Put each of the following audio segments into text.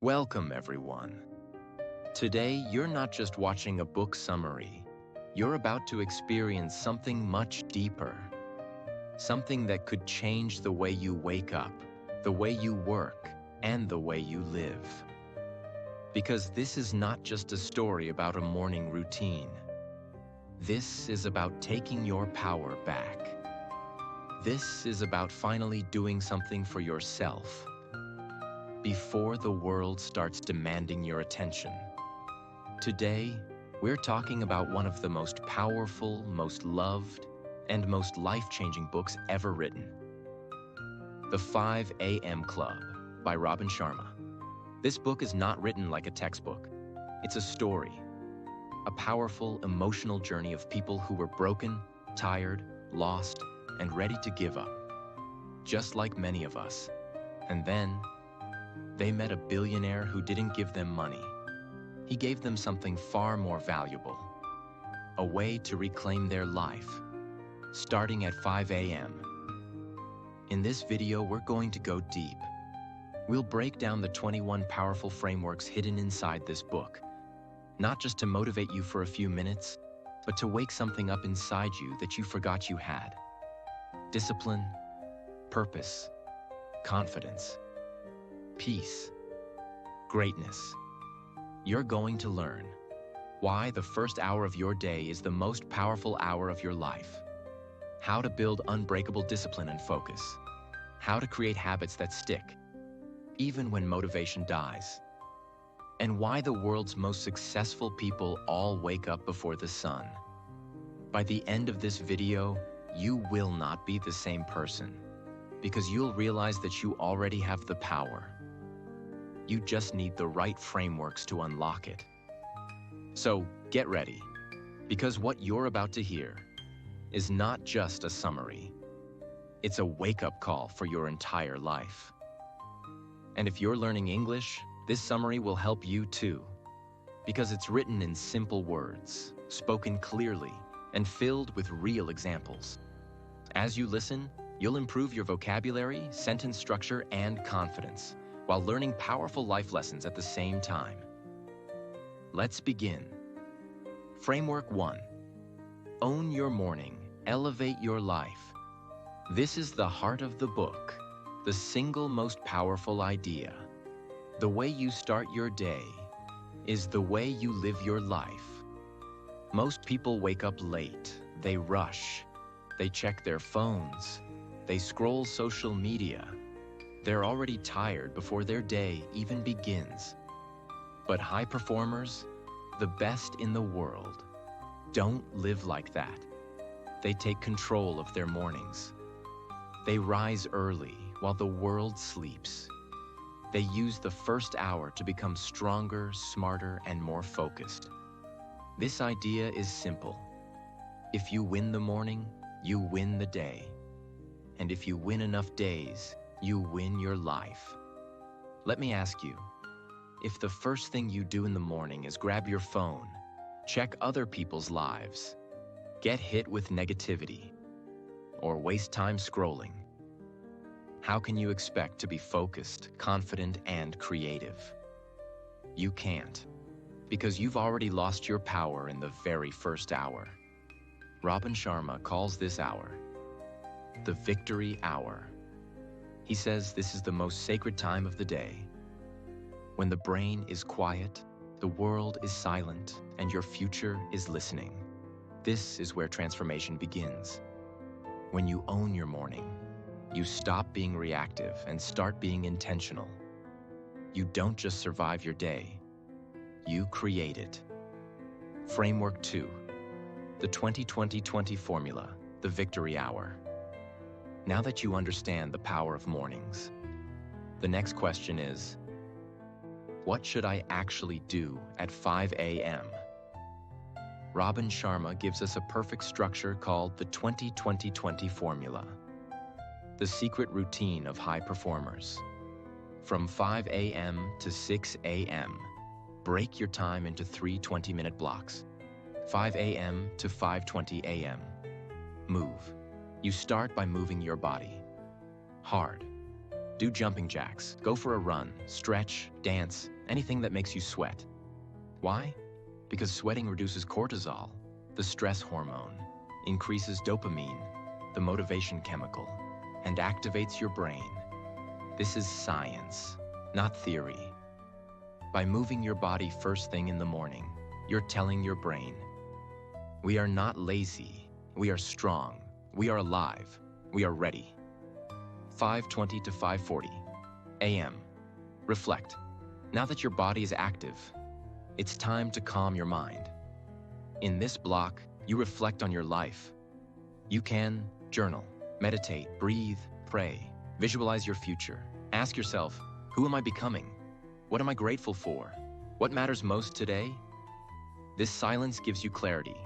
Welcome, everyone. Today, you're not just watching a book summary. You're about to experience something much deeper. Something that could change the way you wake up, the way you work, and the way you live. Because this is not just a story about a morning routine. This is about taking your power back. This is about finally doing something for yourself before the world starts demanding your attention. Today, we're talking about one of the most powerful, most loved, and most life-changing books ever written. The 5 a.m. Club by Robin Sharma. This book is not written like a textbook. It's a story, a powerful, emotional journey of people who were broken, tired, lost, and ready to give up, just like many of us. And then, they met a billionaire who didn't give them money. He gave them something far more valuable, a way to reclaim their life, starting at 5 a.m. In this video, we're going to go deep. We'll break down the 21 powerful frameworks hidden inside this book, not just to motivate you for a few minutes, but to wake something up inside you that you forgot you had. Discipline, purpose, confidence, peace, greatness. You're going to learn why the first hour of your day is the most powerful hour of your life, how to build unbreakable discipline and focus, how to create habits that stick, even when motivation dies, and why the world's most successful people all wake up before the sun. By the end of this video, you will not be the same person, because you'll realize that you already have the power. You just need the right frameworks to unlock it. So get ready, because what you're about to hear is not just a summary. It's a wake-up call for your entire life. And if you're learning English, this summary will help you too, because it's written in simple words, spoken clearly, and filled with real examples. As you listen, you'll improve your vocabulary, sentence structure, and confidence, while learning powerful life lessons at the same time. Let's begin. Framework 1. Own your morning, elevate your life. This is the heart of the book, the single most powerful idea. The way you start your day is the way you live your life. Most people wake up late, they rush, they check their phones, they scroll social media. They're already tired before their day even begins. But high performers, the best in the world, don't live like that. They take control of their mornings. They rise early while the world sleeps. They use the first hour to become stronger, smarter, and more focused. This idea is simple. If you win the morning, you win the day. And if you win enough days, you win your life. Let me ask you, if the first thing you do in the morning is grab your phone, check other people's lives, get hit with negativity, or waste time scrolling, how can you expect to be focused, confident, and creative? You can't, because you've already lost your power in the very first hour. Robin Sharma calls this hour the victory hour. He says this is the most sacred time of the day. When the brain is quiet, the world is silent, and your future is listening. This is where transformation begins. When you own your morning, you stop being reactive and start being intentional. You don't just survive your day, you create it. Framework 2. The 20-20-20 formula, the victory hour. Now that you understand the power of mornings, the next question is, what should I actually do at 5 a.m.? Robin Sharma gives us a perfect structure called the 20-20-20 formula, the secret routine of high performers. From 5 a.m. to 6 a.m., break your time into 3 20-minute blocks. 5 a.m. to 5:20 a.m. Move. You start by moving your body. Hard. Do jumping jacks, go for a run, stretch, dance, anything that makes you sweat. Why? Because sweating reduces cortisol, the stress hormone, increases dopamine, the motivation chemical, and activates your brain. This is science, not theory. By moving your body first thing in the morning, you're telling your brain, we are not lazy, we are strong, we are alive, we are ready. 5:20 to 5:40 a.m. Reflect. Now that your body is active, it's time to calm your mind. In this block, you reflect on your life. You can journal, meditate, breathe, pray, visualize your future. Ask yourself, who am I becoming? What am I grateful for? What matters most today? This silence gives you clarity.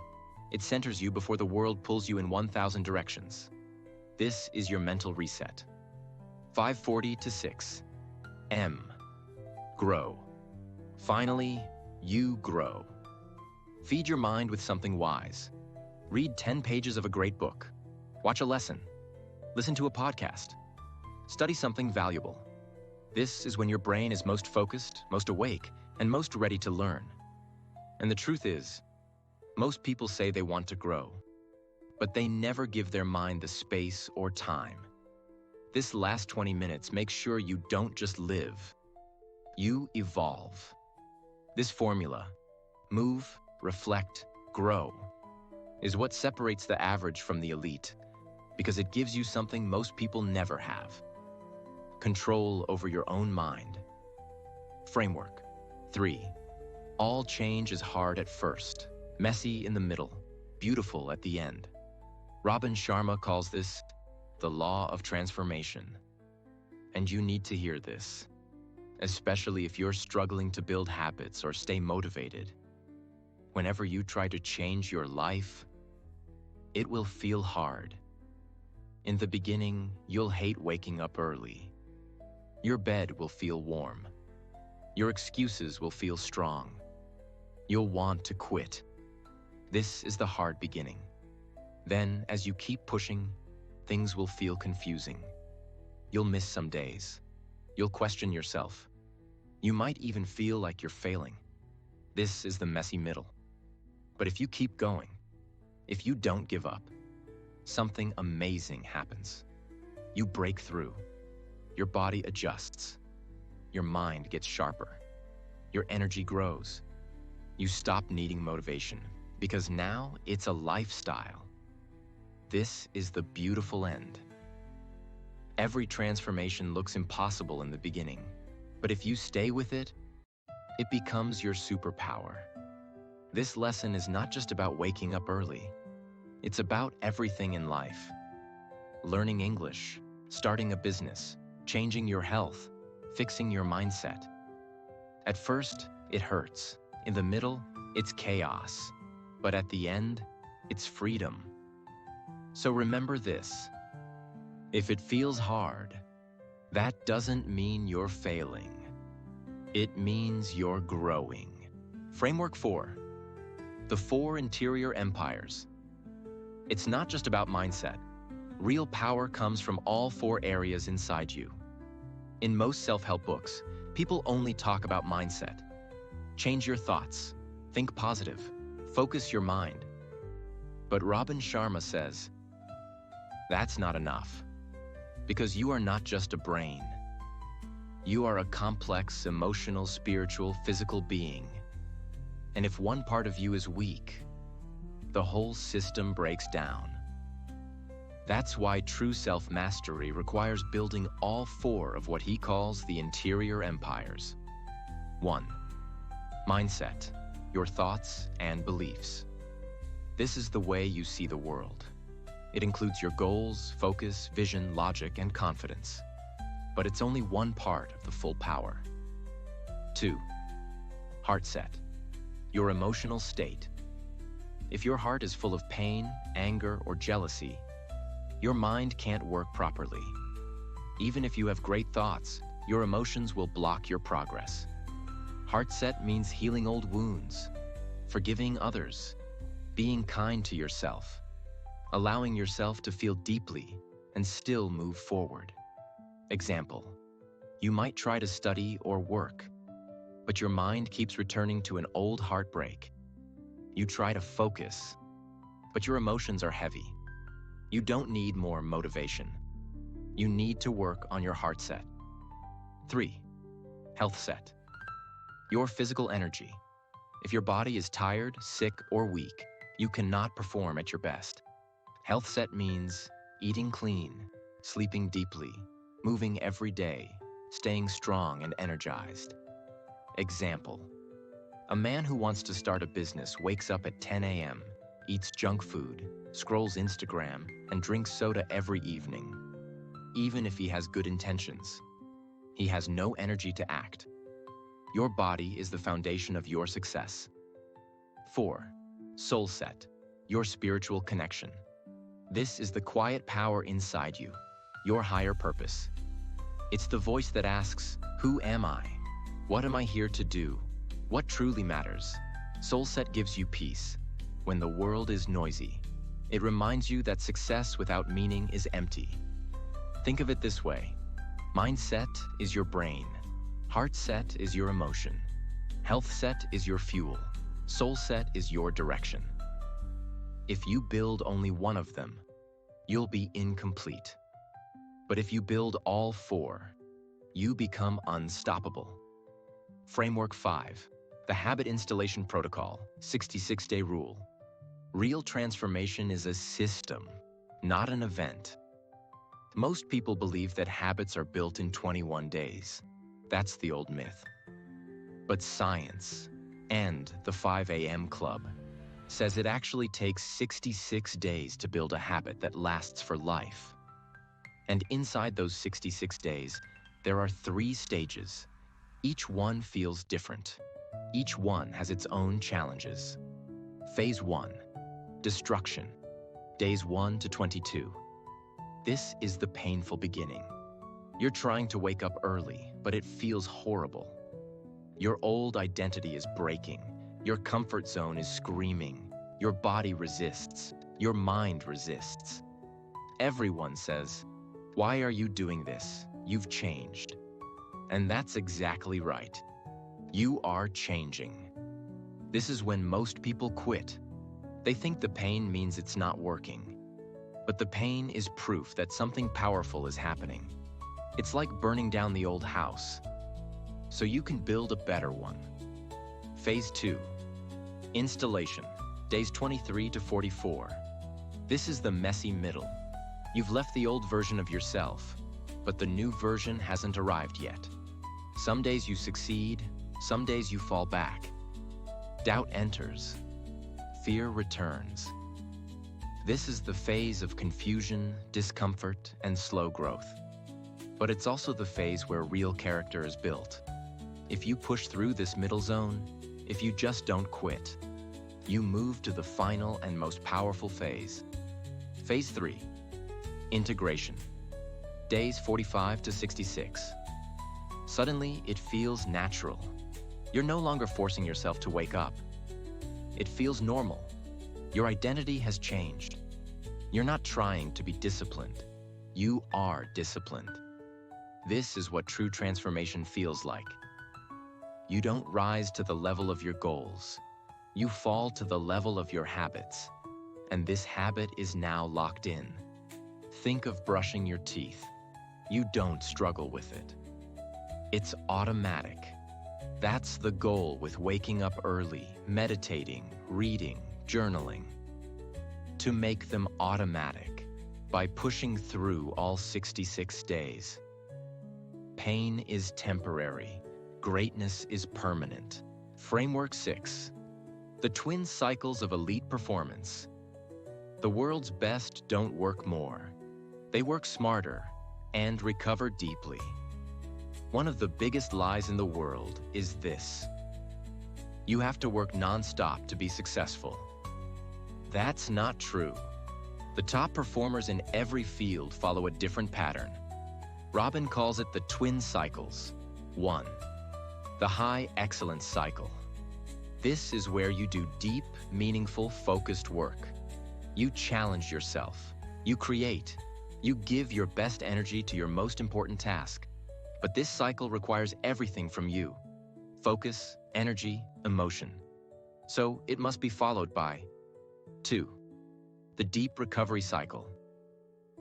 It centers you before the world pulls you in 1,000 directions. This is your mental reset. 5:40 to 6 m. Grow. Finally, you grow. Feed your mind with something wise. Read 10 pages of a great book. Watch a lesson. Listen to a podcast. Study something valuable. This is when your brain is most focused, most awake, and most ready to learn. And the truth is, most people say they want to grow, but they never give their mind the space or time. This last 20 minutes makes sure you don't just live, you evolve. This formula, move, reflect, grow, is what separates the average from the elite, because it gives you something most people never have: control over your own mind. Framework 3. All change is hard at first, messy in the middle, beautiful at the end. Robin Sharma calls this the law of transformation. And you need to hear this, especially if you're struggling to build habits or stay motivated. Whenever you try to change your life, it will feel hard. In the beginning, you'll hate waking up early. Your bed will feel warm. Your excuses will feel strong. You'll want to quit. This is the hard beginning. Then, as you keep pushing, things will feel confusing. You'll miss some days. You'll question yourself. You might even feel like you're failing. This is the messy middle. But if you keep going, if you don't give up, something amazing happens. You break through. Your body adjusts. Your mind gets sharper. Your energy grows. You stop needing motivation, because now it's a lifestyle. This is the beautiful end. Every transformation looks impossible in the beginning, but if you stay with it, it becomes your superpower. This lesson is not just about waking up early. It's about everything in life. Learning English, starting a business, changing your health, fixing your mindset. At first, it hurts. In the middle, it's chaos. But at the end, it's freedom. So remember this. If it feels hard, that doesn't mean you're failing. It means you're growing. Framework 4. The 4 interior empires. It's not just about mindset. Real power comes from all 4 areas inside you. In most self-help books, people only talk about mindset. Change your thoughts. Think positive. Focus your mind. But Robin Sharma says, that's not enough. Because you are not just a brain. You are a complex, emotional, spiritual, physical being. And if one part of you is weak, the whole system breaks down. That's why true self-mastery requires building all 4 of what he calls the interior empires. 1. Mindset, your thoughts and beliefs. This is the way you see the world. It includes your goals, focus, vision, logic, and confidence. But it's only one part of the full power. 2. Heart set, your emotional state. If your heart is full of pain, anger, or jealousy, your mind can't work properly. Even if you have great thoughts, your emotions will block your progress. Heart set means healing old wounds, forgiving others, being kind to yourself, allowing yourself to feel deeply and still move forward. Example, You might try to study or work, but your mind keeps returning to an old heartbreak. You try to focus, but your emotions are heavy. You don't need more motivation. You need to work on your heart set. 3. Health set. Your physical energy. If your body is tired, sick, or weak, you cannot perform at your best. Health set means eating clean, sleeping deeply, moving every day, staying strong and energized. Example: a man who wants to start a business wakes up at 10 a.m., eats junk food, scrolls Instagram, and drinks soda every evening. Even if he has good intentions, he has no energy to act. Your body is the foundation of your success. 4. Soul set. Your spiritual connection. This is the quiet power inside you, your higher purpose. It's the voice that asks, who am I? What am I here to do? What truly matters? Soul set gives you peace. When the world is noisy, it reminds you that success without meaning is empty. Think of it this way. Mindset is your brain. Heart set is your emotion. Health set is your fuel. Soul set is your direction. If you build only one of them, you'll be incomplete. But if you build all 4, you become unstoppable. Framework 5. The Habit Installation Protocol, 66-day rule. Real transformation is a system, not an event. Most people believe that habits are built in 21 days. That's the old myth. But science, and the 5 a.m. Club, says it actually takes 66 days to build a habit that lasts for life. And inside those 66 days, there are 3 stages. Each one feels different. Each one has its own challenges. Phase 1, destruction, days 1 to 22. This is the painful beginning. You're trying to wake up early, but it feels horrible. Your old identity is breaking. Your comfort zone is screaming. Your body resists. Your mind resists. Everyone says, "Why are you doing this? You've changed." And that's exactly right. You are changing. This is when most people quit. They think the pain means it's not working. But the pain is proof that something powerful is happening. It's like burning down the old house, so you can build a better one. Phase 2, installation, days 23 to 44. This is the messy middle. You've left the old version of yourself, but the new version hasn't arrived yet. Some days you succeed, some days you fall back. Doubt enters. Fear returns. This is the phase of confusion, discomfort, and slow growth. But it's also the phase where real character is built. If you push through this middle zone, if you just don't quit, you move to the final and most powerful phase. Phase 3, integration, days 45 to 66. Suddenly, it feels natural. You're no longer forcing yourself to wake up. It feels normal. Your identity has changed. You're not trying to be disciplined. You are disciplined. This is what true transformation feels like. You don't rise to the level of your goals. You fall to the level of your habits. And this habit is now locked in. Think of brushing your teeth. You don't struggle with it. It's automatic. That's the goal with waking up early, meditating, reading, journaling. To make them automatic by pushing through all 66 days. Pain is temporary. Greatness is permanent. Framework 6. The twin cycles of elite performance. The world's best don't work more. They work smarter and recover deeply. One of the biggest lies in the world is this: you have to work non-stop to be successful. That's not true. The top performers in every field follow a different pattern. Robin calls it the twin cycles. 1. The high excellence cycle. This is where you do deep, meaningful, focused work. You challenge yourself. You create. You give your best energy to your most important task. But this cycle requires everything from you: focus, energy, emotion. So it must be followed by 2. The deep recovery cycle.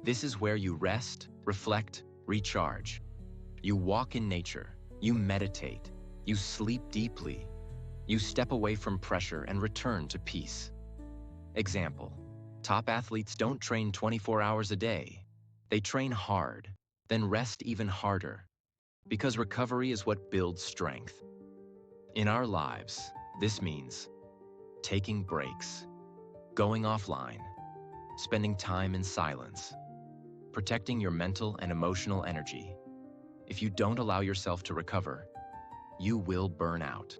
This is where you rest, reflect, recharge. You walk in nature, you meditate, you sleep deeply, you step away from pressure and return to peace. Example: top athletes don't train 24 hours a day. They train hard, then rest even harder, because recovery is what builds strength. In our lives, this means taking breaks, going offline, spending time in silence, protecting your mental and emotional energy. If you don't allow yourself to recover, you will burn out.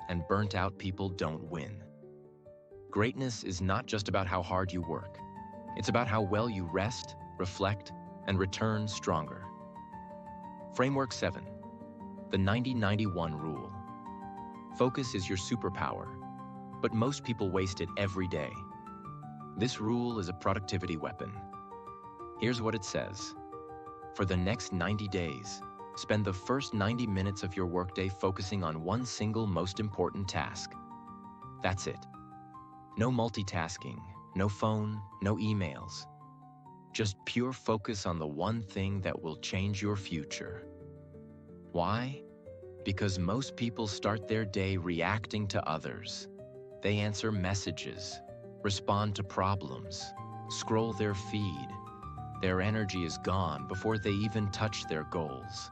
And burnt out people don't win. Greatness is not just about how hard you work. It's about how well you rest, reflect, and return stronger. Framework 7. The 90-91 rule. Focus is your superpower, but most people waste it every day. This rule is a productivity weapon. Here's what it says. For the next 90 days, spend the first 90 minutes of your workday focusing on one single most important task. That's it. No multitasking, no phone, no emails. Just pure focus on the one thing that will change your future. Why? Because most people start their day reacting to others. They answer messages, respond to problems, scroll their feed. Their energy is gone before they even touch their goals.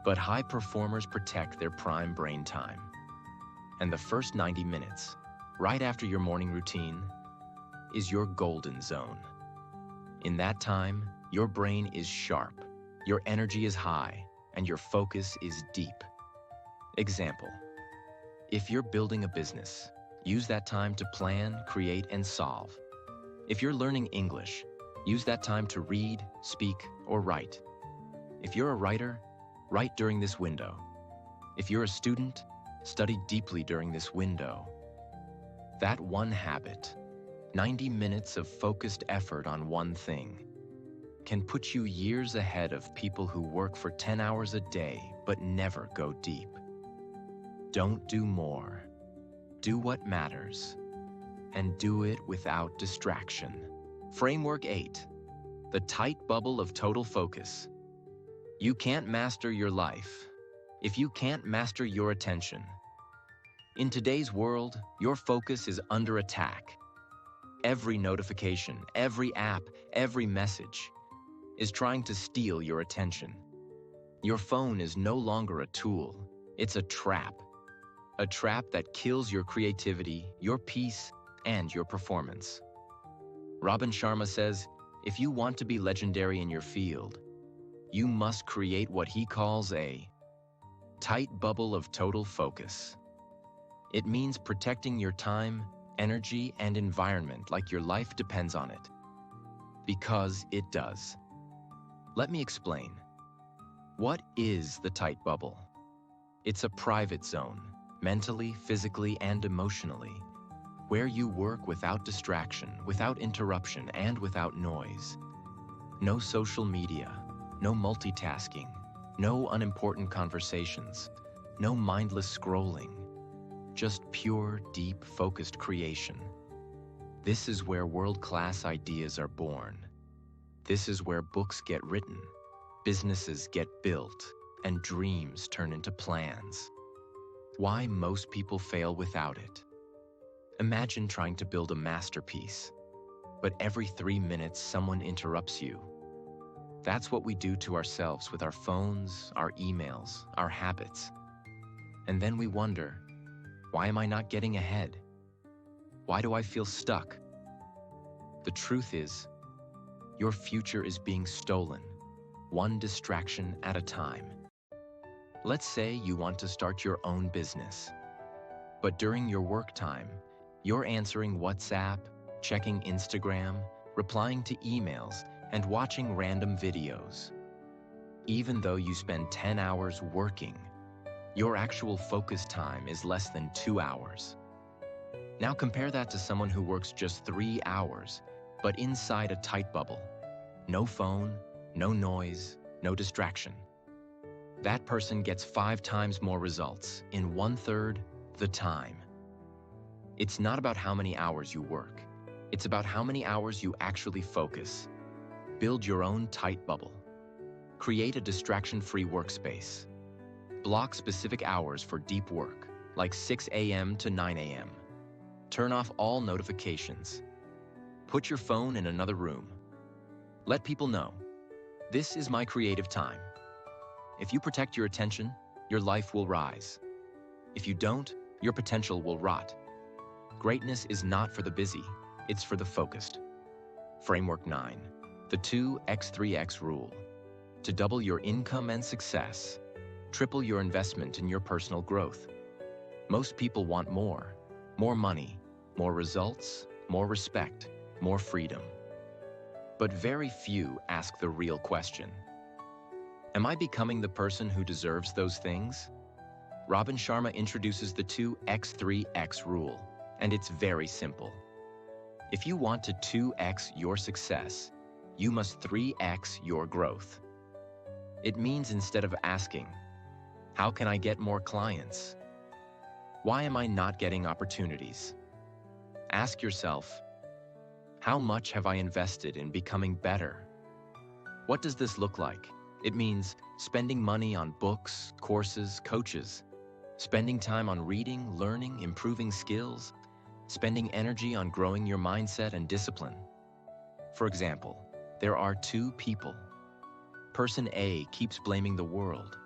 But high performers protect their prime brain time. And the first 90 minutes, right after your morning routine, is your golden zone. In that time, your brain is sharp, your energy is high, and your focus is deep. Example: if you're building a business, use that time to plan, create, and solve. If you're learning English, use that time to read, speak, or write. If you're a writer, write during this window. If you're a student, study deeply during this window. That one habit, 90 minutes of focused effort on one thing, can put you years ahead of people who work for 10 hours a day but never go deep. Don't do more. Do what matters, and do it without distraction. Framework 8. The tight bubble of total focus. You can't master your life if you can't master your attention. In today's world, your focus is under attack. Every notification, every app, every message is trying to steal your attention. Your phone is no longer a tool, it's a trap. A trap that kills your creativity, your peace, and your performance. Robin Sharma says, if you want to be legendary in your field, you must create what he calls a tight bubble of total focus. It means protecting your time, energy, and environment like your life depends on it. Because it does. Let me explain. What is the tight bubble? It's a private zone, mentally, physically, and emotionally, where you work without distraction, without interruption, and without noise. No social media, no multitasking, no unimportant conversations, no mindless scrolling, just pure, deep, focused creation. This is where world-class ideas are born. This is where books get written, businesses get built, and dreams turn into plans. Why most people fail without it. Imagine trying to build a masterpiece, but every 3 minutes someone interrupts you. That's what we do to ourselves with our phones, our emails, our habits. And then we wonder, why am I not getting ahead? Why do I feel stuck? The truth is, your future is being stolen, one distraction at a time. Let's say you want to start your own business, but during your work time, you're answering WhatsApp, checking Instagram, replying to emails, and watching random videos. Even though you spend 10 hours working, your actual focus time is less than 2 hours. Now compare that to someone who works just 3 hours, but inside a tight bubble. No phone, no noise, no distraction. That person gets 5 times more results in 1/3 the time. It's not about how many hours you work. It's about how many hours you actually focus. Build your own tight bubble. Create a distraction-free workspace. Block specific hours for deep work, like 6 a.m. to 9 a.m. Turn off all notifications. Put your phone in another room. Let people know, this is my creative time. If you protect your attention, your life will rise. If you don't, your potential will rot. Greatness is not for the busy, it's for the focused. Framework 9, the 2x3x rule. To double your income and success, triple your investment in your personal growth. Most people want more money, more results, more respect, more freedom. But very few ask the real question. Am I becoming the person who deserves those things? Robin Sharma introduces the 2x3x rule, and it's very simple. If you want to 2x your success, you must 3x your growth. It means instead of asking, how can I get more clients? Why am I not getting opportunities? Ask yourself, how much have I invested in becoming better? What does this look like? It means spending money on books, courses, coaches, spending time on reading, learning, improving skills, spending energy on growing your mindset and discipline. For example, there are 2 people. Person A keeps blaming the world.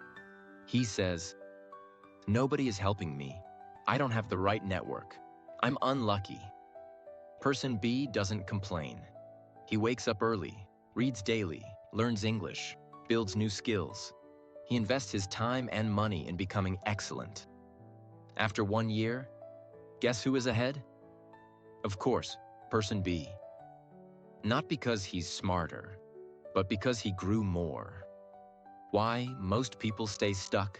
He says, nobody is helping me. I don't have the right network. I'm unlucky. Person B doesn't complain. He wakes up early, reads daily, learns English, builds new skills. He invests his time and money in becoming excellent. After 1 year, guess who is ahead? Of course, person B. Not because he's smarter, but because he grew more. Why most people stay stuck?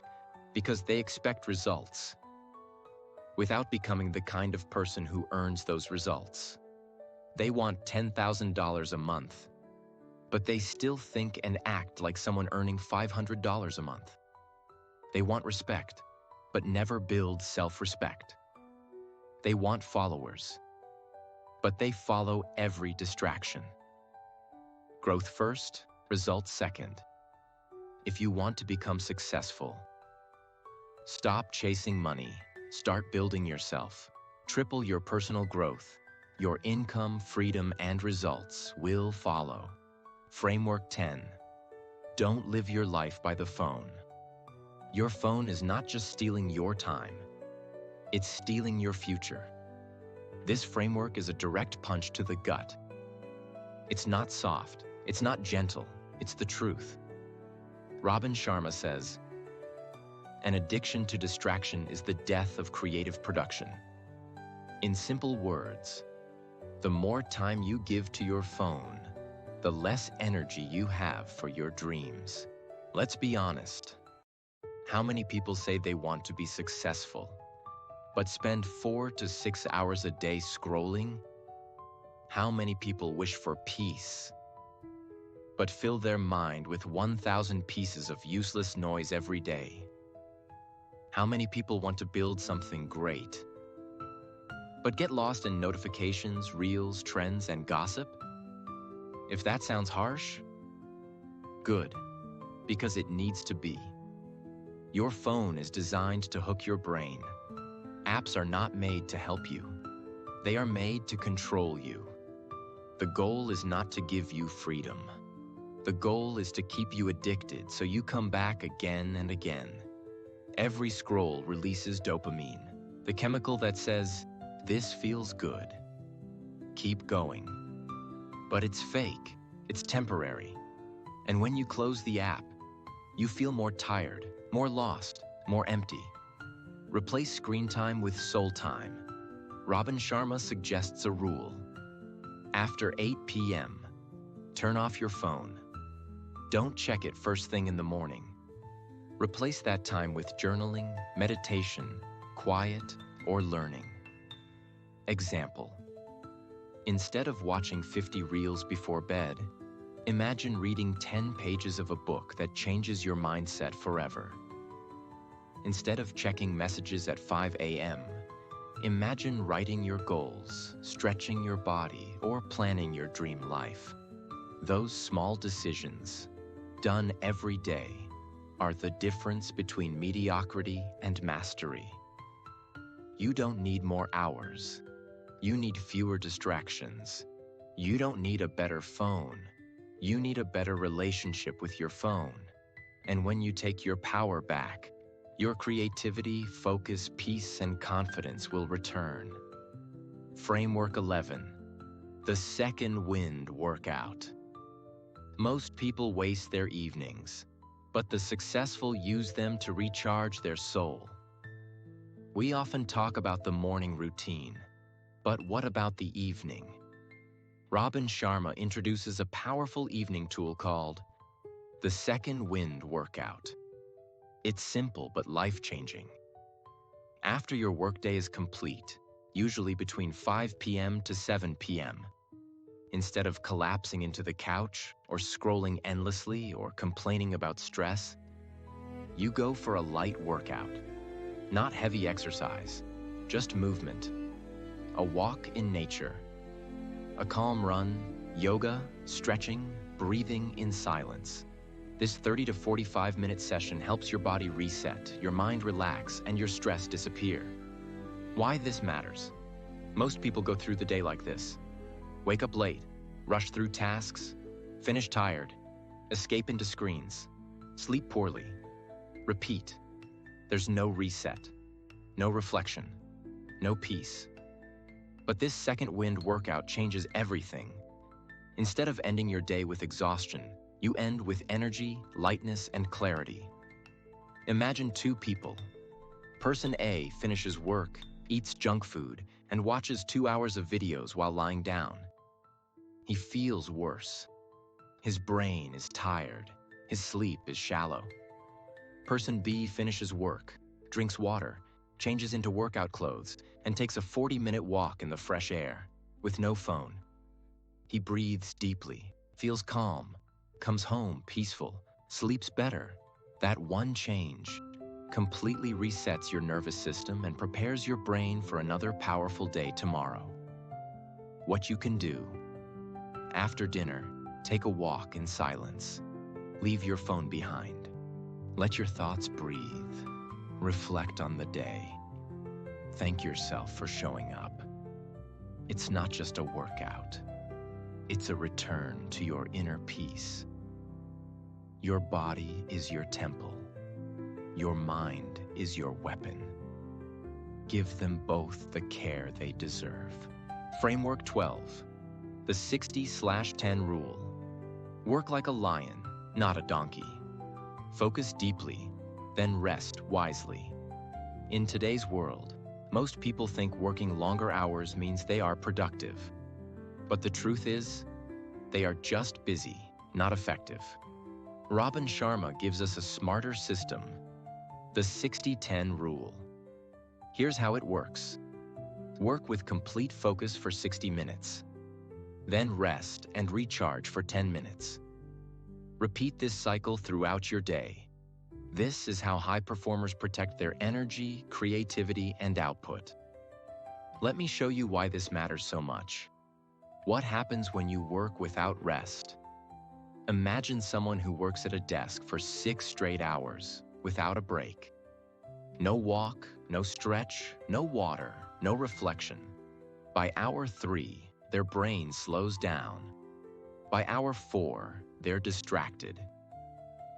Because they expect results, without becoming the kind of person who earns those results. They want $10,000 a month, but they still think and act like someone earning $500 a month. They want respect, but never build self-respect. They want followers, but they follow every distraction. Growth first, results second. If you want to become successful, stop chasing money, start building yourself. Triple your personal growth. Your income, freedom, and results will follow. Framework 10. Don't live your life by the phone. Your phone is not just stealing your time, it's stealing your future. This framework is a direct punch to the gut. It's not soft, it's not gentle, it's the truth. Robin Sharma says, an addiction to distraction is the death of creative production. In simple words, the more time you give to your phone, the less energy you have for your dreams. Let's be honest. How many people say they want to be successful, but spend 4 to 6 hours a day scrolling? How many people wish for peace, but fill their mind with 1,000 pieces of useless noise every day? How many people want to build something great, but get lost in notifications, reels, trends, and gossip? If that sounds harsh, good, because it needs to be. Your phone is designed to hook your brain. Apps are not made to help you. They are made to control you. The goal is not to give you freedom. The goal is to keep you addicted so you come back again and again. Every scroll releases dopamine, the chemical that says, this feels good. Keep going. But it's fake, it's temporary. And when you close the app, you feel more tired, more lost, more empty. Replace screen time with soul time. Robin Sharma suggests a rule. After 8 p.m., turn off your phone. Don't check it first thing in the morning. Replace that time with journaling, meditation, quiet, or learning. Example. Instead of watching 50 reels before bed, Imagine reading 10 pages of a book that changes your mindset forever. Instead of checking messages at 5 a.m., imagine writing your goals, stretching your body, or planning your dream life. Those small decisions, done every day, are the difference between mediocrity and mastery. You don't need more hours. You need fewer distractions. You don't need a better phone. You need a better relationship with your phone. And when you take your power back, your creativity, focus, peace, and confidence will return. Framework 11. The second wind workout. Most people waste their evenings, but the successful use them to recharge their soul. We often talk about the morning routine, but what about the evening? Robin Sharma introduces a powerful evening tool called the second wind workout. It's simple but life-changing. After your workday is complete, usually between 5 p.m. to 7 p.m., instead of collapsing into the couch or scrolling endlessly or complaining about stress, you go for a light workout. Not heavy exercise, just movement. A walk in nature. A calm run, yoga, stretching, breathing in silence. This 30 to 45-minute session helps your body reset, your mind relax, and your stress disappear. Why this matters? Most people go through the day like this. Wake up late, rush through tasks, finish tired, escape into screens, sleep poorly, repeat. There's no reset, no reflection, no peace. But this second wind workout changes everything. Instead of ending your day with exhaustion, you end with energy, lightness, and clarity. Imagine two people. Person A finishes work, eats junk food, and watches 2 hours of videos while lying down. He feels worse. His brain is tired. His sleep is shallow. Person B finishes work, drinks water, changes into workout clothes, and takes a 40-minute walk in the fresh air, with no phone. He breathes deeply, feels calm, comes home peaceful, sleeps better. That one change completely resets your nervous system and prepares your brain for another powerful day tomorrow. What you can do. After dinner, take a walk in silence. Leave your phone behind. Let your thoughts breathe. Reflect on the day. Thank yourself for showing up. It's not just a workout. It's a return to your inner peace. Your body is your temple. Your mind is your weapon. Give them both the care they deserve. Framework 12. The 60/10 rule. Work like a lion, not a donkey. Focus deeply, then rest wisely. In today's world, most people think working longer hours means they are productive. But the truth is, they are just busy, not effective. Robin Sharma gives us a smarter system, the 60/10 rule. Here's how it works. Work with complete focus for 60 minutes. Then rest and recharge for 10 minutes. Repeat this cycle throughout your day. This is how high performers protect their energy, creativity, and output. Let me show you why this matters so much. What happens when you work without rest? Imagine someone who works at a desk for 6 straight hours without a break. No walk, no stretch, no water, no reflection. By hour 3, their brain slows down. By hour 4, they're distracted.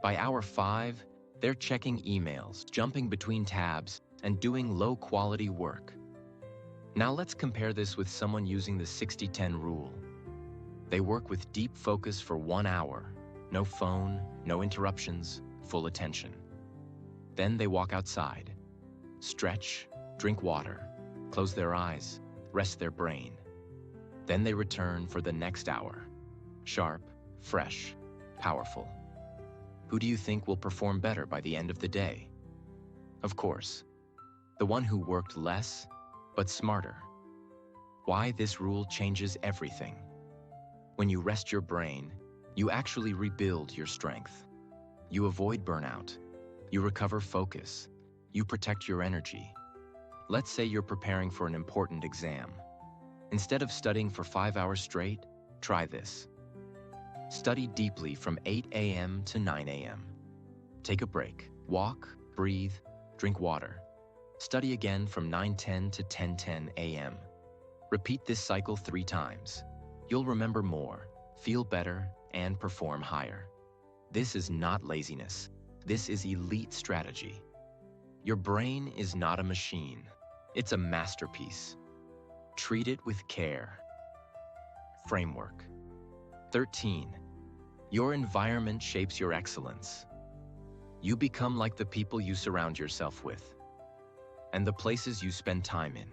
By hour 5, they're checking emails, jumping between tabs, and doing low-quality work. Now let's compare this with someone using the 60/10 rule. They work with deep focus for 1 hour, no phone, no interruptions, full attention. Then they walk outside, stretch, drink water, close their eyes, rest their brain. Then they return for the next hour, sharp, fresh, powerful. Who do you think will perform better by the end of the day? Of course, the one who worked less, but smarter. Why this rule changes everything. When you rest your brain, You actually rebuild your strength. You avoid burnout. You recover focus. You protect your energy. Let's say you're preparing for an important exam. Instead of studying for 5 hours straight, try this. Study deeply from 8 a.m. to 9 a.m. Take a break, walk, breathe, drink water. Study again from 9:10 to 10:10 a.m. Repeat this cycle 3 times. You'll remember more, feel better, and perform higher. This is not laziness. This is elite strategy. Your brain is not a machine. It's a masterpiece. Treat it with care. Framework. 13. Your environment shapes your excellence. You become like the people you surround yourself with and the places you spend time in.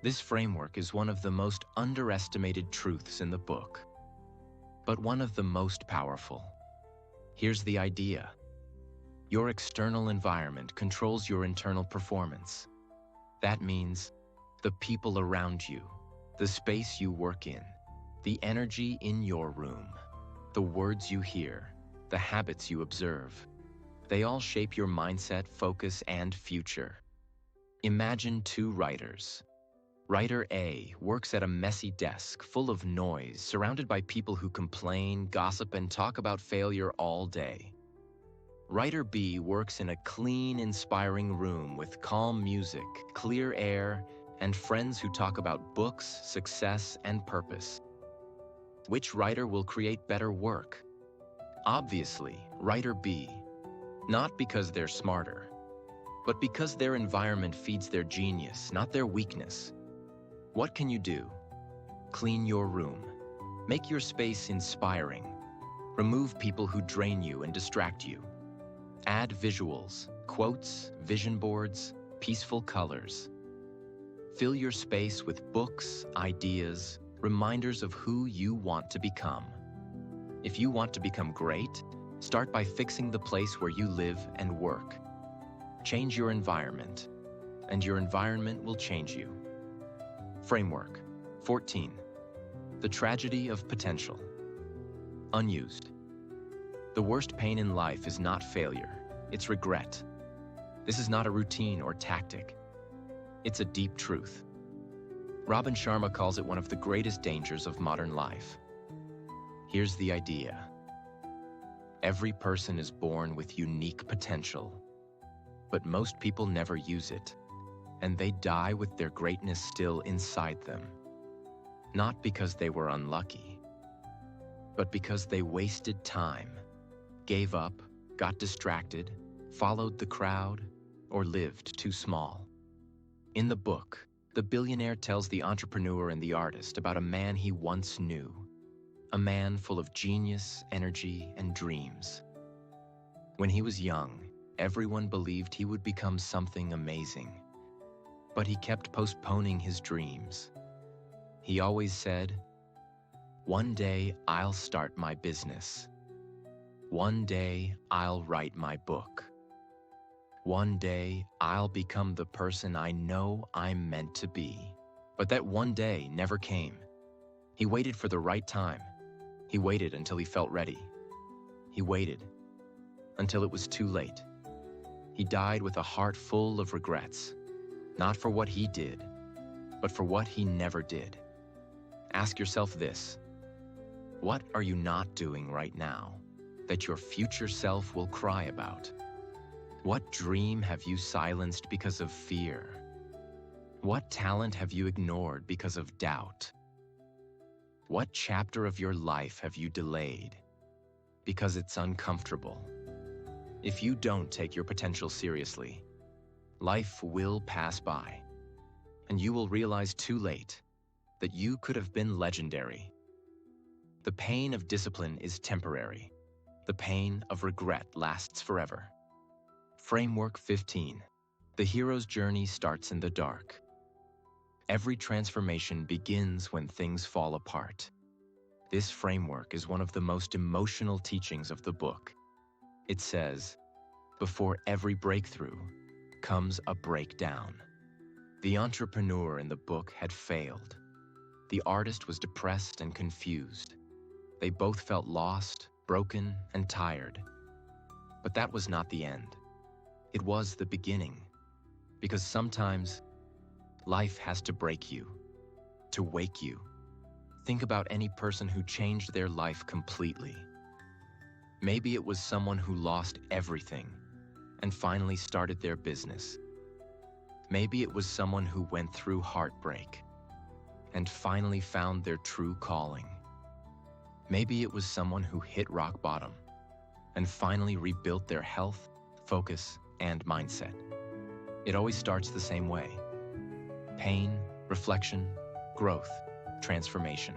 This framework is one of the most underestimated truths in the book, but one of the most powerful. Here's the idea. Your external environment controls your internal performance. That means the people around you, the space you work in, the energy in your room, the words you hear, the habits you observe. They all shape your mindset, focus, and future. Imagine 2 writers. Writer A works at a messy desk full of noise, surrounded by people who complain, gossip, and talk about failure all day. Writer B works in a clean, inspiring room with calm music, clear air, and friends who talk about books, success, and purpose. Which writer will create better work? Obviously, writer B. Not because they're smarter, but because their environment feeds their genius, not their weakness. What can you do? Clean your room. Make your space inspiring. Remove people who drain you and distract you. Add visuals, quotes, vision boards, peaceful colors. Fill your space with books, ideas, reminders of who you want to become. If you want to become great, start by fixing the place where you live and work. Change your environment, and your environment will change you. Framework. 14. The tragedy of potential. Unused. The worst pain in life is not failure, it's regret. This is not a routine or tactic. It's a deep truth. Robin Sharma calls it one of the greatest dangers of modern life. Here's the idea. Every person is born with unique potential, but most people never use it, and they die with their greatness still inside them. Not because they were unlucky, but because they wasted time, gave up, got distracted, followed the crowd, or lived too small. In the book, the billionaire tells the entrepreneur and the artist about a man he once knew, a man full of genius, energy, and dreams. When he was young, everyone believed he would become something amazing, but he kept postponing his dreams. He always said, "One day I'll start my business. One day I'll write my book. One day I'll become the person I know I'm meant to be." But that one day never came. He waited for the right time. He waited until he felt ready. He waited until it was too late. He died with a heart full of regrets, not for what he did, but for what he never did. Ask yourself this: what are you not doing right now that your future self will cry about? What dream have you silenced because of fear? What talent have you ignored because of doubt? What chapter of your life have you delayed because it's uncomfortable? If you don't take your potential seriously, life will pass by, and you will realize too late that you could have been legendary. The pain of discipline is temporary. The pain of regret lasts forever. Framework 15. The hero's journey starts in the dark. Every transformation begins when things fall apart. This framework is one of the most emotional teachings of the book. It says, before every breakthrough comes a breakdown. The entrepreneur in the book had failed. The artist was depressed and confused. They both felt lost, broken, and tired. But that was not the end. It was the beginning. Because sometimes, life has to break you, to wake you. Think about any person who changed their life completely. Maybe it was someone who lost everything and finally started their business. Maybe it was someone who went through heartbreak and finally found their true calling. Maybe it was someone who hit rock bottom and finally rebuilt their health, focus, and mindset. It always starts the same way. Pain, reflection, growth, transformation.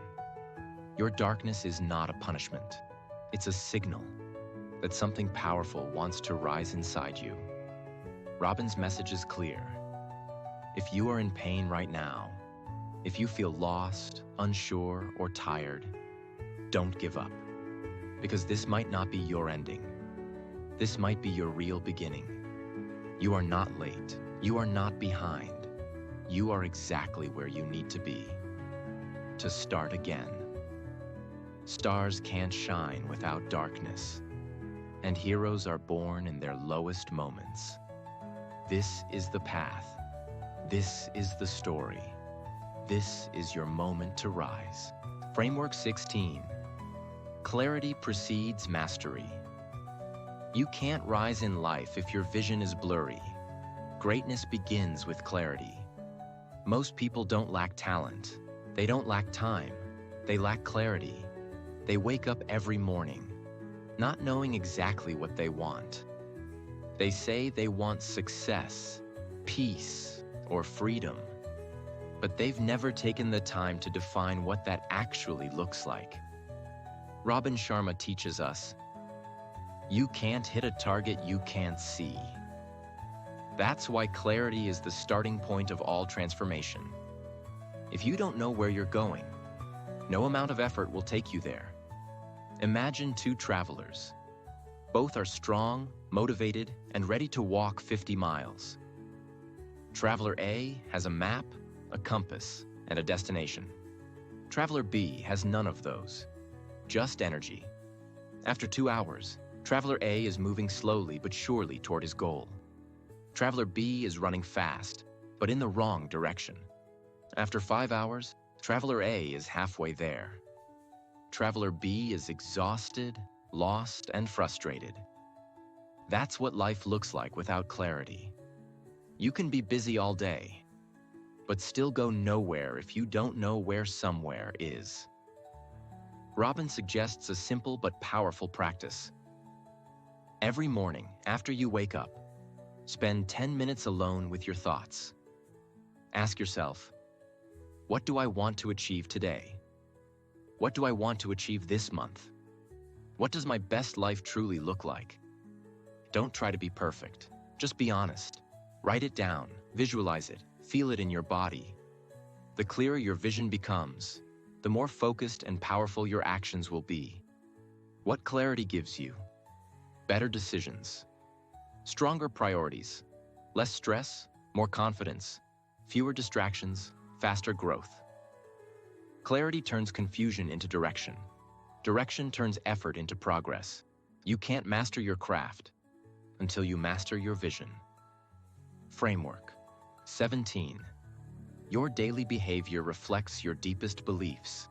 Your darkness is not a punishment. It's a signal that something powerful wants to rise inside you. Robin's message is clear. If you are in pain right now, if you feel lost, unsure, or tired, don't give up. Because this might not be your ending. This might be your real beginning. You are not late. You are not behind. You are exactly where you need to be to start again. Stars can't shine without darkness, and heroes are born in their lowest moments. This is the path. This is the story. This is your moment to rise. Framework 16. Clarity precedes mastery. You can't rise in life if your vision is blurry. Greatness begins with clarity. Most people don't lack talent. They don't lack time. They lack clarity. They wake up every morning, not knowing exactly what they want. They say they want success, peace, or freedom, but they've never taken the time to define what that actually looks like. Robin Sharma teaches us, you can't hit a target you can't see. That's why clarity is the starting point of all transformation. If you don't know where you're going, no amount of effort will take you there. Imagine two travelers. Both are strong, motivated, and ready to walk 50 miles. Traveler A has a map, a compass, and a destination. Traveler B has none of those, just energy. After 2 hours, Traveler A is moving slowly but surely toward his goal. Traveler B is running fast, but in the wrong direction. After 5 hours, Traveler A is halfway there. Traveler B is exhausted, lost, and frustrated. That's what life looks like without clarity. You can be busy all day, but still go nowhere if you don't know where somewhere is. Robin suggests a simple but powerful practice. Every morning, after you wake up, spend 10 minutes alone with your thoughts. Ask yourself, what do I want to achieve today? What do I want to achieve this month? What does my best life truly look like? Don't try to be perfect. Just be honest. Write it down, visualize it, feel it in your body. The clearer your vision becomes, the more focused and powerful your actions will be. What clarity gives you? Better decisions, stronger priorities, less stress, more confidence, fewer distractions, faster growth. Clarity turns confusion into direction. Direction turns effort into progress. You can't master your craft until you master your vision. Framework 17. Your daily behavior reflects your deepest beliefs.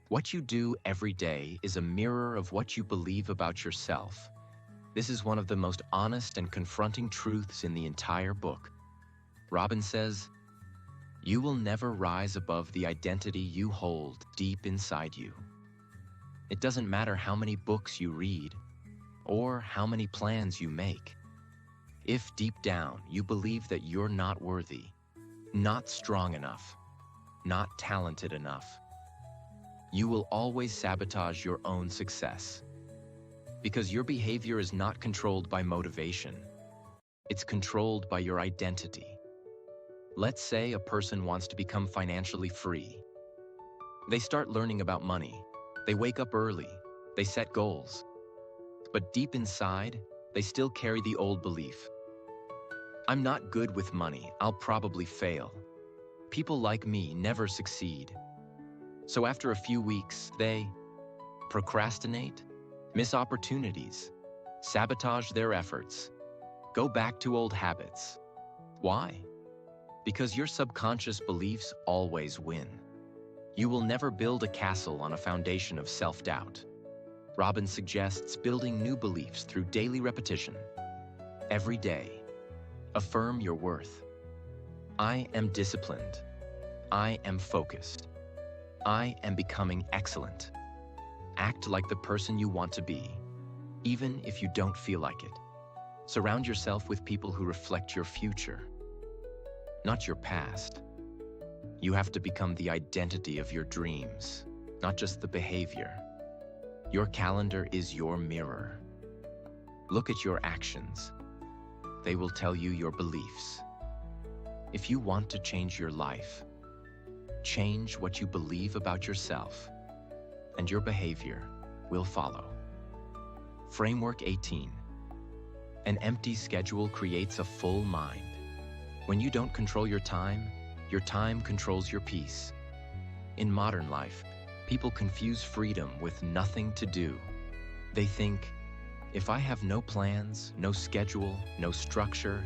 What you do every day is a mirror of what you believe about yourself. This is one of the most honest and confronting truths in the entire book. Robin says, you will never rise above the identity you hold deep inside you. It doesn't matter how many books you read or how many plans you make. If deep down you believe that you're not worthy, not strong enough, not talented enough, you will always sabotage your own success. Because your behavior is not controlled by motivation. It's controlled by your identity. Let's say a person wants to become financially free. They start learning about money. They wake up early. They set goals. But deep inside, they still carry the old belief. I'm not good with money. I'll probably fail. People like me never succeed. So after a few weeks, they procrastinate, miss opportunities, sabotage their efforts, go back to old habits. Why? Because your subconscious beliefs always win. You will never build a castle on a foundation of self-doubt. Robin suggests building new beliefs through daily repetition. Every day, affirm your worth. I am disciplined. I am focused. I am becoming excellent. Act like the person you want to be, even if you don't feel like it. Surround yourself with people who reflect your future, not your past. You have to become the identity of your dreams, not just the behavior. Your calendar is your mirror. Look at your actions. They will tell you your beliefs. If you want to change your life, change what you believe about yourself, and your behavior will follow. Framework 18. An empty schedule creates a full mind. When you don't control your time controls your peace. In modern life, people confuse freedom with nothing to do. They think, if I have no plans, no schedule, no structure,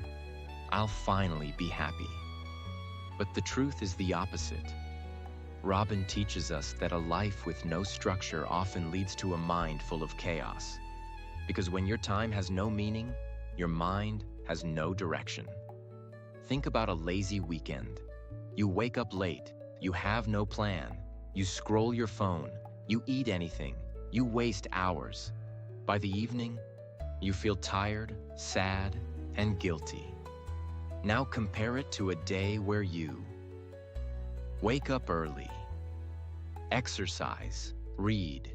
I'll finally be happy. But the truth is the opposite. Robin teaches us that a life with no structure often leads to a mind full of chaos. Because when your time has no meaning, your mind has no direction. Think about a lazy weekend. You wake up late, you have no plan, you scroll your phone, you eat anything, you waste hours. By the evening, you feel tired, sad, and guilty. Now compare it to a day where you wake up early, exercise, read,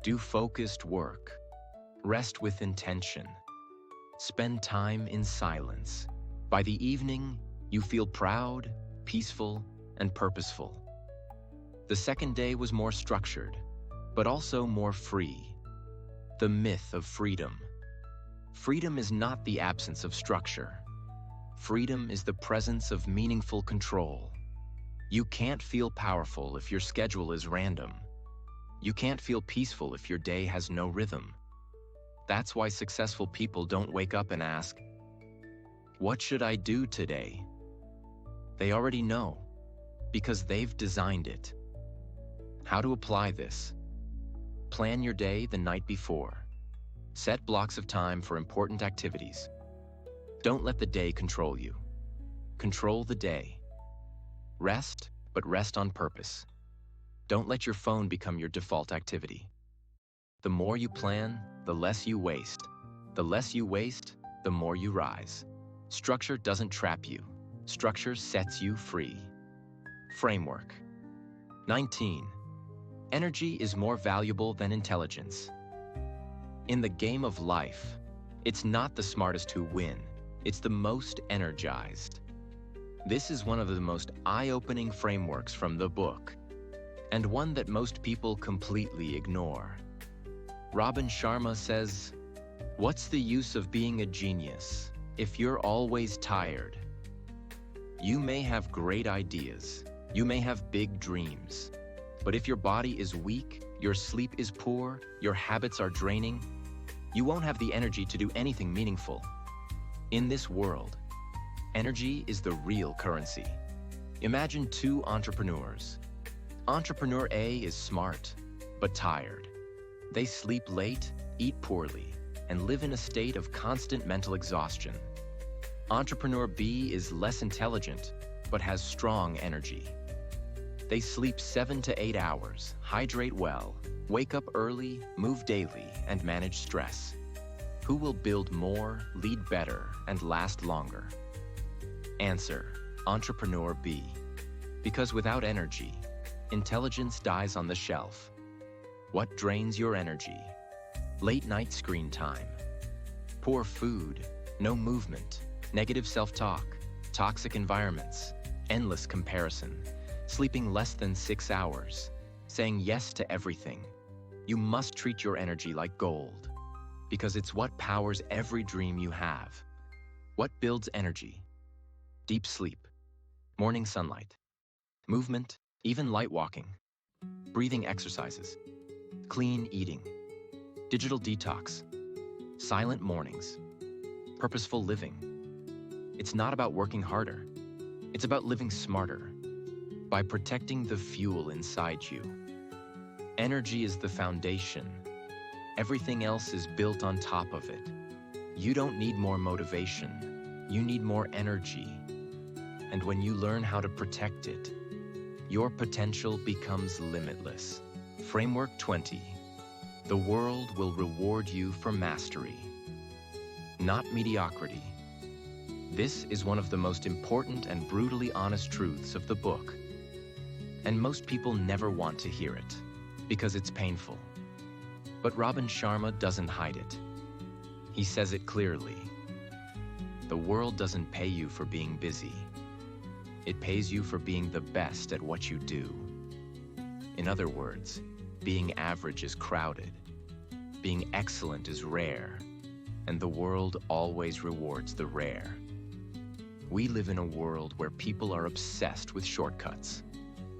do focused work, rest with intention, spend time in silence. By the evening, you feel proud, peaceful, and purposeful. The second day was more structured, but also more free. The myth of freedom. Freedom is not the absence of structure. Freedom is the presence of meaningful control. You can't feel powerful if your schedule is random. You can't feel peaceful if your day has no rhythm. That's why successful people don't wake up and ask, "What should I do today?" They already know, because they've designed it. How to apply this? Plan your day the night before. Set blocks of time for important activities. Don't let the day control you. Control the day. Rest, but rest on purpose. Don't let your phone become your default activity. The more you plan, the less you waste. The less you waste, the more you rise. Structure doesn't trap you. Structure sets you free. Framework 19. Energy is more valuable than intelligence. In the game of life, it's not the smartest who win, it's the most energized. This is one of the most eye-opening frameworks from the book, and one that most people completely ignore. Robin Sharma says, "What's the use of being a genius if you're always tired? You may have great ideas, you may have big dreams, but if your body is weak, your sleep is poor, your habits are draining, you won't have the energy to do anything meaningful." In this world, energy is the real currency. Imagine two entrepreneurs. Entrepreneur A is smart, but tired. They sleep late, eat poorly, and live in a state of constant mental exhaustion. Entrepreneur B is less intelligent, but has strong energy. They sleep 7 to 8 hours, hydrate well, wake up early, move daily, and manage stress. Who will build more, lead better, and last longer? Answer: Entrepreneur B. Because without energy, intelligence dies on the shelf. What drains your energy? Late night screen time, poor food, no movement, negative self-talk, toxic environments, endless comparison, sleeping less than 6 hours, saying yes to everything. You must treat your energy like gold, because it's what powers every dream you have. What builds energy? Deep sleep, morning sunlight, movement, even light walking, breathing exercises, clean eating, digital detox, silent mornings, purposeful living. It's not about working harder. It's about living smarter by protecting the fuel inside you. Energy is the foundation. Everything else is built on top of it. You don't need more motivation. You need more energy. And when you learn how to protect it, your potential becomes limitless. Framework 20. The world will reward you for mastery, not mediocrity. This is one of the most important and brutally honest truths of the book. And most people never want to hear it, because it's painful. But Robin Sharma doesn't hide it. He says it clearly. The world doesn't pay you for being busy. It pays you for being the best at what you do. In other words, being average is crowded. Being excellent is rare. And the world always rewards the rare. We live in a world where people are obsessed with shortcuts.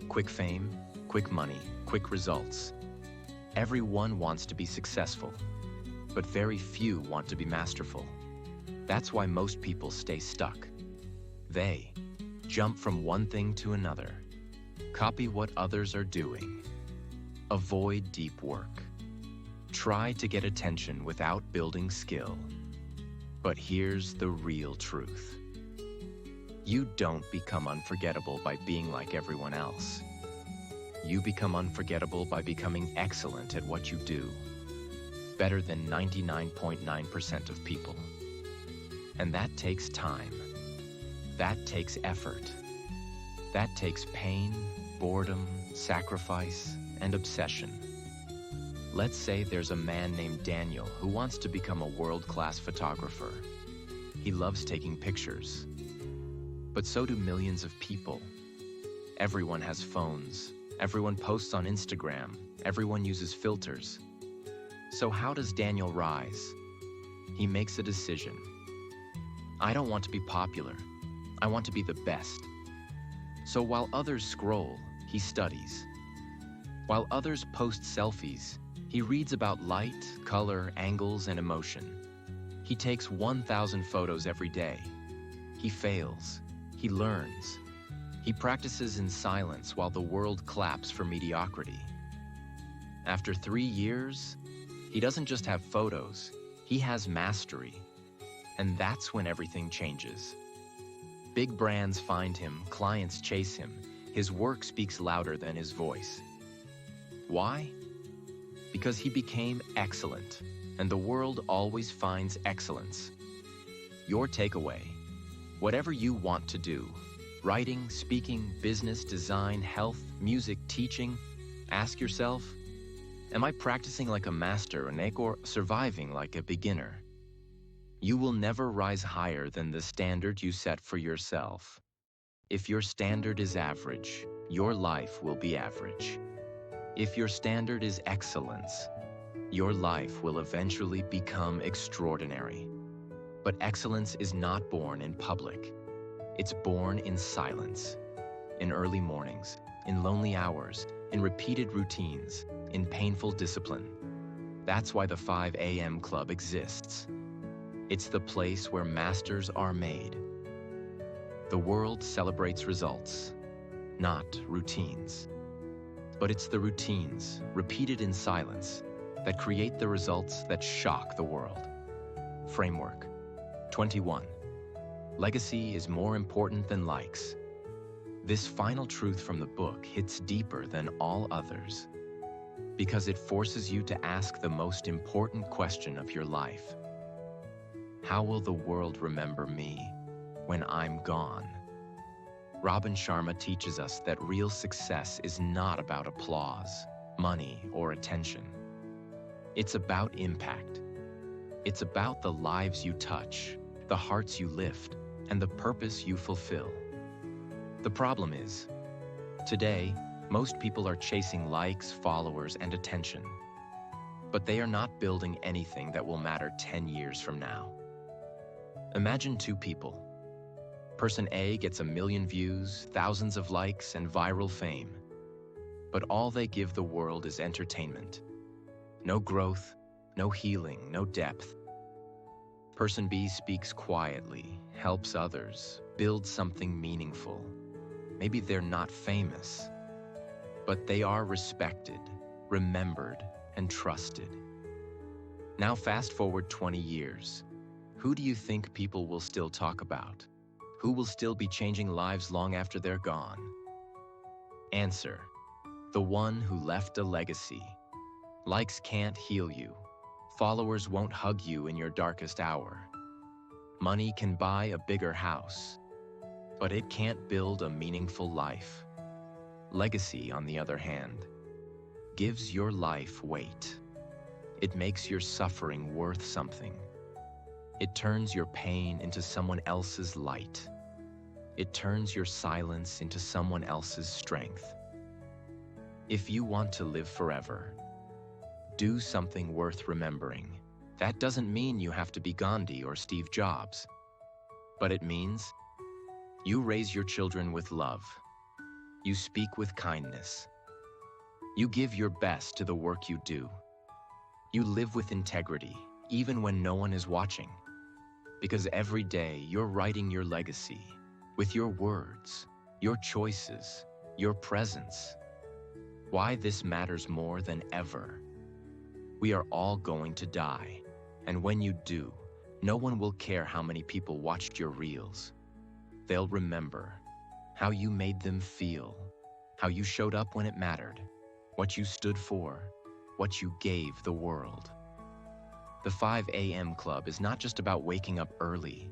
Quick fame, quick money, quick results. Everyone wants to be successful, but very few want to be masterful. That's why most people stay stuck. They jump from one thing to another, copy what others are doing, avoid deep work, try to get attention without building skill. But here's the real truth. You don't become unforgettable by being like everyone else. You become unforgettable by becoming excellent at what you do, better than 99.9% of people. And that takes time. That takes effort. That takes pain, boredom, sacrifice, and obsession. Let's say there's a man named Daniel who wants to become a world-class photographer. He loves taking pictures. But so do millions of people. Everyone has phones. Everyone posts on Instagram. Everyone uses filters. So how does Daniel rise? He makes a decision. I don't want to be popular. I want to be the best. So while others scroll, he studies. While others post selfies, he reads about light, color, angles, and emotion. He takes 1,000 photos every day. He fails. He learns. He practices in silence while the world claps for mediocrity. After 3 years, he doesn't just have photos, he has mastery. And that's when everything changes. Big brands find him, clients chase him. His work speaks louder than his voice. Why? Because he became excellent, and the world always finds excellence. Your takeaway: whatever you want to do, writing, speaking, business, design, health, music, teaching, ask yourself, am I practicing like a master or surviving like a beginner? You will never rise higher than the standard you set for yourself. If your standard is average, your life will be average. If your standard is excellence, your life will eventually become extraordinary. But excellence is not born in public. It's born in silence, in early mornings, in lonely hours, in repeated routines, in painful discipline. That's why the 5 a.m. club exists. It's the place where masters are made. The world celebrates results, not routines. But it's the routines, repeated in silence, that create the results that shock the world. Framework 21. Legacy is more important than likes. This final truth from the book hits deeper than all others, because it forces you to ask the most important question of your life. How will the world remember me when I'm gone? Robin Sharma teaches us that real success is not about applause, money, or attention. It's about impact. It's about the lives you touch, the hearts you lift, and the purpose you fulfill. The problem is, today, most people are chasing likes, followers, and attention. But they are not building anything that will matter 10 years from now. Imagine 2 people. Person A gets 1 million views, thousands of likes, and viral fame. But all they give the world is entertainment. No growth, no healing, no depth. Person B speaks quietly, helps others, builds something meaningful. Maybe they're not famous, but they are respected, remembered, and trusted. Now fast forward 20 years. Who do you think people will still talk about? Who will still be changing lives long after they're gone? Answer: the one who left a legacy. Likes can't heal you. Followers won't hug you in your darkest hour. Money can buy a bigger house, but it can't build a meaningful life. Legacy, on the other hand, gives your life weight. It makes your suffering worth something. It turns your pain into someone else's light. It turns your silence into someone else's strength. If you want to live forever, do something worth remembering. That doesn't mean you have to be Gandhi or Steve Jobs, but it means you raise your children with love. You speak with kindness. You give your best to the work you do. You live with integrity, even when no one is watching. Because every day you're writing your legacy with your words, your choices, your presence. Why this matters more than ever. We are all going to die, and when you do, no one will care how many people watched your reels. They'll remember how you made them feel, how you showed up when it mattered, what you stood for, what you gave the world. The 5 a.m. Club is not just about waking up early.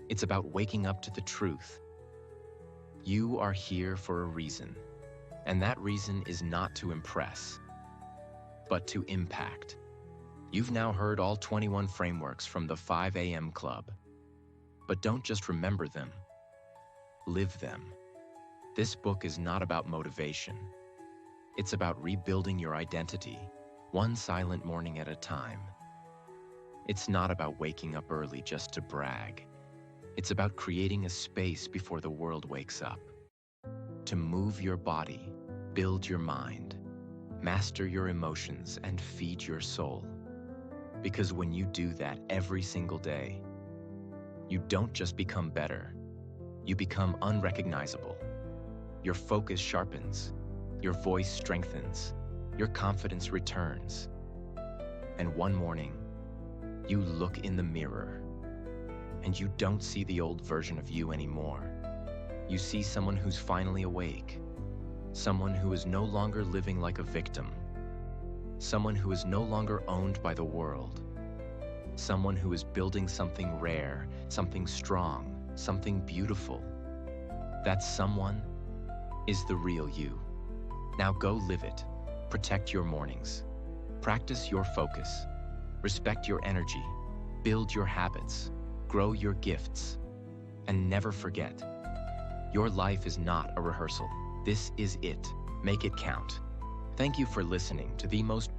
It's about waking up to the truth. You are here for a reason, and that reason is not to impress, but to impact. You've now heard all 21 frameworks from the 5 a.m. Club. But don't just remember them, live them. This book is not about motivation. It's about rebuilding your identity, one silent morning at a time. It's not about waking up early just to brag. It's about creating a space before the world wakes up. To move your body, build your mind, master your emotions, and feed your soul. Because when you do that every single day, you don't just become better, you become unrecognizable. Your focus sharpens, your voice strengthens, your confidence returns. And one morning, you look in the mirror, and you don't see the old version of you anymore. You see someone who's finally awake, someone who is no longer living like a victim, someone who is no longer owned by the world, someone who is building something rare, something strong, something beautiful. That someone is the real you. Now go live it. Protect your mornings. Practice your focus. Respect your energy. Build your habits. Grow your gifts. And never forget, your life is not a rehearsal. This is it. Make it count. Thank you for listening to the most